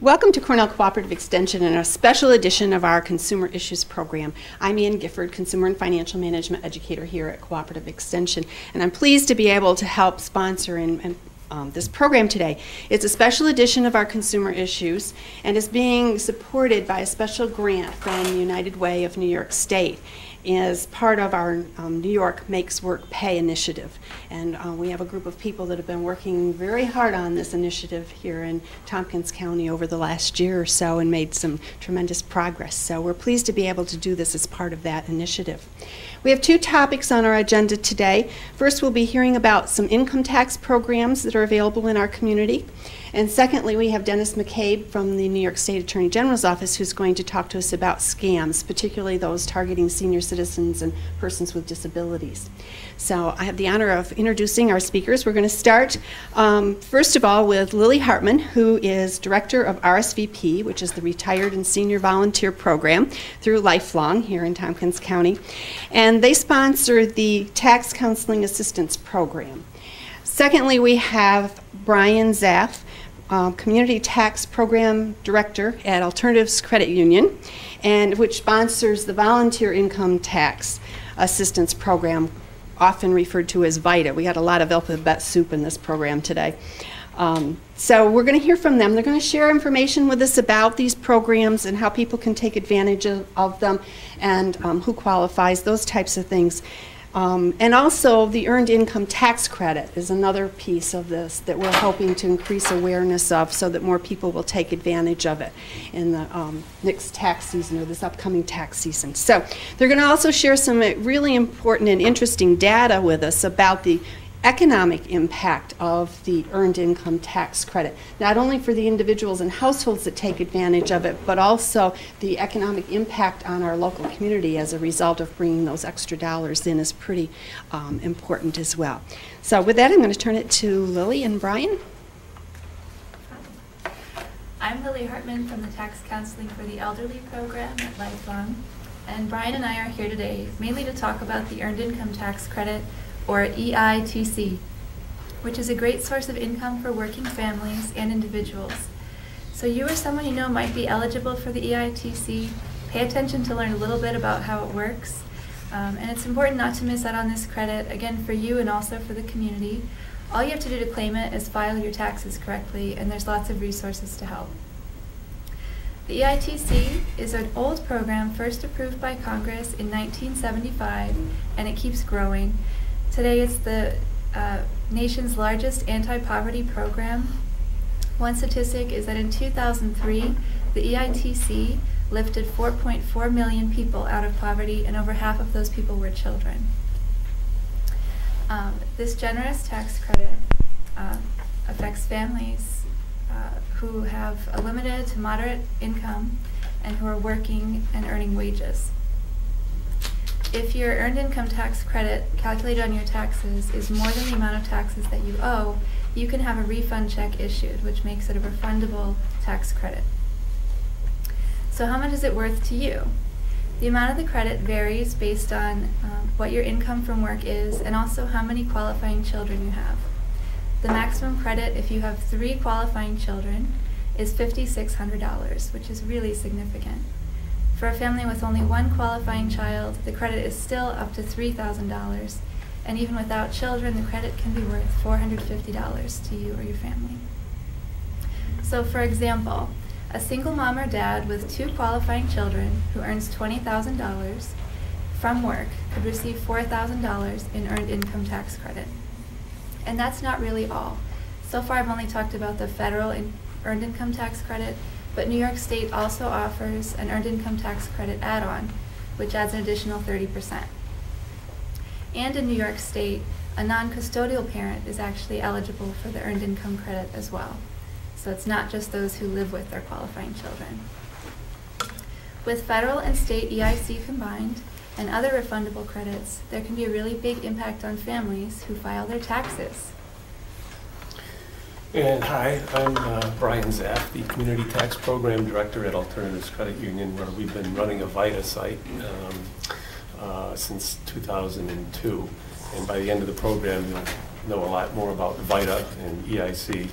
Welcome to Cornell Cooperative Extension and a special edition of our Consumer Issues program. I'm Ann Gifford, Consumer and Financial Management Educator here at Cooperative Extension, and I'm pleased to be able to help sponsor this program today. It's a special edition of our Consumer Issues and is being supported by a special grant from United Way of New York State as part of our New York Makes Work Pay initiative. And we have a group of people that have been working very hard on this initiative here in Tompkins County over the last year or so and made some tremendous progress. So we're pleased to be able to do this as part of that initiative. We have two topics on our agenda today. First, we'll be hearing about some income tax programs that are available in our community. And secondly, we have Dennis McCabe from the New York State Attorney General's office who's going to talk to us about scams, particularly those targeting senior citizens and persons with disabilities. So I have the honor of introducing our speakers. We're going to start, first of all, with Lilly Hartman, who is Director of RSVP, which is the Retired and Senior Volunteer Program through Lifelong here in Tompkins County. And they sponsor the Tax Counseling Assistance Program. Secondly, we have Brian Zapf, Community Tax Program Director at Alternatives Credit Union, and which sponsors the Volunteer Income Tax Assistance Program, often referred to as VITA. We had a lot of alphabet soup in this program today. So we're going to hear from them. They're going to share information with us about these programs and how people can take advantage of them and who qualifies, those types of things. And also the Earned Income Tax Credit is another piece of this that we're hoping to increase awareness of so that more people will take advantage of it in the next tax season or this upcoming tax season. So they're going to also share some really important and interesting data with us about the economic impact of the Earned Income Tax Credit, not only for the individuals and households that take advantage of it, but also the economic impact on our local community as a result of bringing those extra dollars in is pretty important as well. So with that, I'm going to turn it to Lilly and Brian. I'm Lilly Hartman from the Tax Counseling for the Elderly program at Lifelong, and Brian and I are here today mainly to talk about the Earned Income Tax Credit, or EITC, which is a great source of income for working families and individuals. So you or someone you know might be eligible for the EITC. Pay attention to learn a little bit about how it works. And it's important not to miss out on this credit, again, for you and also for the community. All you have to do to claim it is file your taxes correctly, and there's lots of resources to help. The EITC is an old program first approved by Congress in 1975, and it keeps growing. Today it's the nation's largest anti-poverty program. One statistic is that in 2003, the EITC lifted 4.4 million people out of poverty, and over half of those people were children. This generous tax credit affects families who have a limited to moderate income and who are working and earning wages. If your Earned Income Tax Credit calculated on your taxes is more than the amount of taxes that you owe, you can have a refund check issued, which makes it a refundable tax credit. So how much is it worth to you? The amount of the credit varies based on what your income from work is and also how many qualifying children you have. The maximum credit, if you have 3 qualifying children, is $5,600, which is really significant. For a family with only 1 qualifying child, the credit is still up to $3,000, and even without children, the credit can be worth $450 to you or your family. So for example, a single mom or dad with 2 qualifying children who earns $20,000 from work could receive $4,000 in Earned Income Tax Credit. And that's not really all. So far I've only talked about the federal Earned Income Tax Credit, but New York State also offers an Earned Income Tax Credit add-on, which adds an additional 30%. And in New York State, a non-custodial parent is actually eligible for the Earned Income Credit as well. So it's not just those who live with their qualifying children. With federal and state EIC combined and other refundable credits, there can be a really big impact on families who file their taxes. And hi, I'm Brian Zapf, the Community Tax Program Director at Alternatives Credit Union, where we've been running a VITA site since 2002. And by the end of the program, you'll know a lot more about VITA and EIC.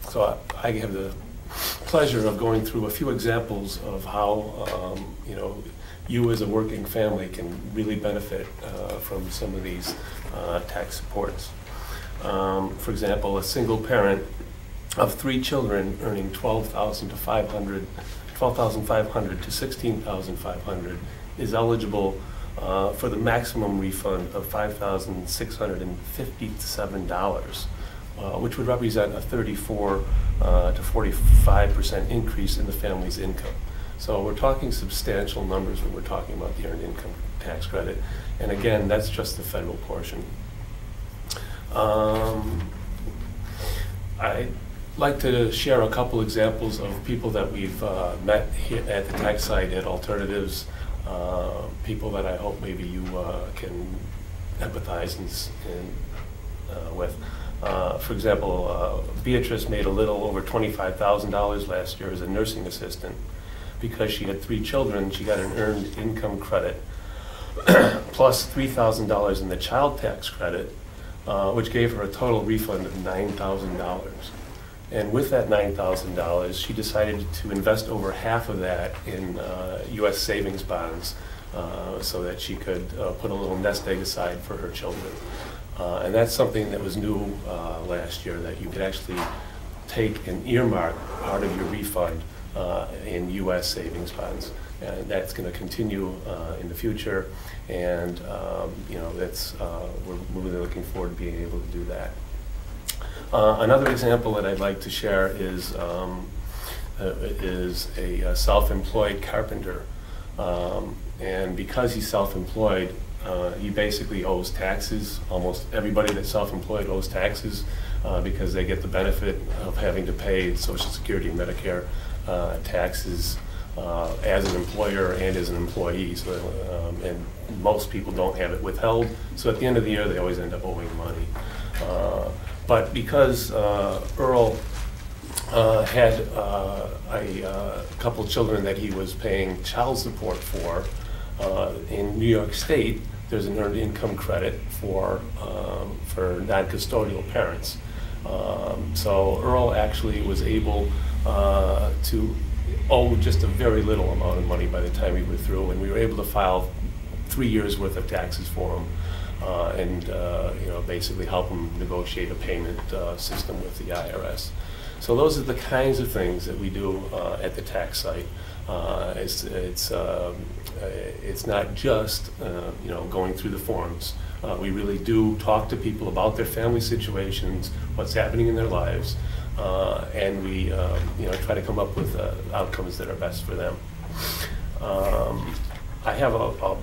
So I have the pleasure of going through a few examples of how you as a working family can really benefit from some of these tax supports. For example, a single parent of 3 children earning $12,500 to $16,500 is eligible for the maximum refund of $5,657, which would represent a 34 to 45% increase in the family's income. So we're talking substantial numbers when we're talking about the earned income tax credit. And again, that's just the federal portion. I'd like to share a couple examples of people that we've met here at the tax site at Alternatives, people that I hope maybe you can empathize with. For example, Beatrice made a little over $25,000 last year as a nursing assistant. Because she had 3 children, she got an earned income credit plus $3,000 in the child tax credit, which gave her a total refund of $9,000. And with that $9,000, she decided to invest over half of that in U.S. savings bonds so that she could put a little nest egg aside for her children. And that's something that was new last year, that you could actually take and earmark part of your refund in U.S. savings bonds. And that's going to continue in the future, and we're really looking forward to being able to do that. Another example that I'd like to share is a self-employed carpenter, and because he's self-employed, he basically owes taxes. Almost everybody that's self-employed owes taxes because they get the benefit of having to pay Social Security and Medicare taxes as an employer and as an employee. So, and most people don't have it withheld. So at the end of the year, they always end up owing money. But because Earl had a couple children that he was paying child support for, in New York State, there's an earned income credit for non-custodial parents. So Earl actually was able to owe just a very little amount of money by the time we were through, and we were able to file 3 years worth of taxes for him, and basically help him negotiate a payment system with the IRS. So those are the kinds of things that we do at the tax site. It's not just going through the forms. We really do talk to people about their family situations, what's happening in their lives, and we try to come up with outcomes that are best for them. I have a